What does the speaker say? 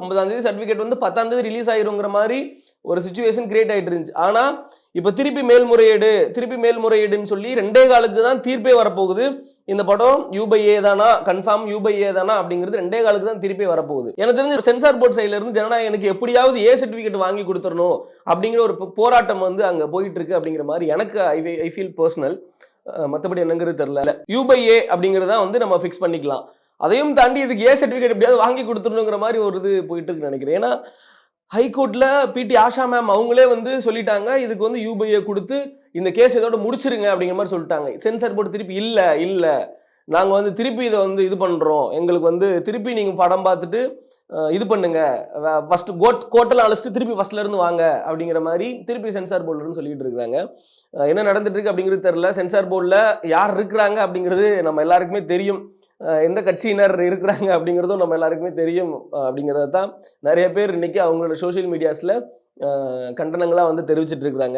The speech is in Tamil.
9ஆம் தேதி சர்டிஃபிகேட் வந்து 10ஆம் தேதி ரிலீஸ் ஆயிருங்கிற மாதிரி ஒரு சிச்சுவேஷன் கிரியேட் ஆயிட்டு இருந்துச்சு. ஆனா இப்ப திருப்பி மேல்முறையீடுன்னு சொல்லி 2 காலுக்கு தான் தீர்ப்பே வரப்போகுது. இந்த படம் U/A தானா, கன்ஃபார்ம் U/A தானா அப்படிங்கிறது 2 காலுக்கு தான் தீர்ப்பே வரப்போகுது. எனக்கு தெரிஞ்ச சென்சார் போர்ட் சைட்ல இருந்து ஜனநாயகனுக்கு எப்படியாவது A சர்டிஃபிகேட் வாங்கி கொடுத்துடணும் அப்படிங்கிற ஒரு போராட்டம் வந்து அங்க போயிட்டு இருக்கு அப்படிங்கிற மாதிரி எனக்கு ஐ ஃபீல் பர்சனல். மற்றபடி என்னங்கிறது தெரியல. U/A அப்படிங்கிறது தான் வந்து நம்ம ஃபிக்ஸ் பண்ணிக்கலாம். அதையும் தாண்டி இதுக்கு A சர்டிஃபிகேட் எப்படியாவது வாங்கி கொடுத்துடணுங்கிற மாதிரி ஒரு இது போயிட்டு இருக்குன்னு நினைக்கிறேன். ஏன்னா ஹைகோர்ட்ல PT ஆஷா மேம் அவங்களே வந்து சொல்லிட்டாங்க, இதுக்கு வந்து U/A கொடுத்து இந்த கேஸ் இதோட முடிச்சிருங்க அப்படிங்கிற மாதிரி சொல்லிட்டாங்க. சென்சார் போர்டு திருப்பி இல்ல நாங்க வந்து திருப்பி இதை வந்து இது பண்றோம், எங்களுக்கு வந்து திருப்பி நீங்க படம் பார்த்துட்டு இது பண்ணுங்க, ஃபர்ஸ்ட் கோட்டெல்லாம் அழைச்சிட்டு திருப்பி ஃபர்ஸ்ட்ல இருந்து வாங்க அப்படிங்கிற மாதிரி திருப்பி சென்சார் போர்டுன்னு சொல்லிட்டு இருக்காங்க. என்ன நடந்துட்டு இருக்கு அப்படிங்கிறது தெரியல. சென்சார் போர்டில் யார் இருக்கிறாங்க அப்படிங்கிறது நம்ம எல்லாருக்குமே தெரியும். எந்த கட்சியினர் இருக்கிறாங்க அப்படிங்கிறதும் நம்ம எல்லாருக்குமே தெரியும். அப்படிங்கிறத தான் நிறைய பேர் இன்னைக்கு அவங்களோட சோசியல் மீடியாஸ்ல கண்டனங்களா வந்து தெரிவிச்சிட்டு இருக்கிறாங்க.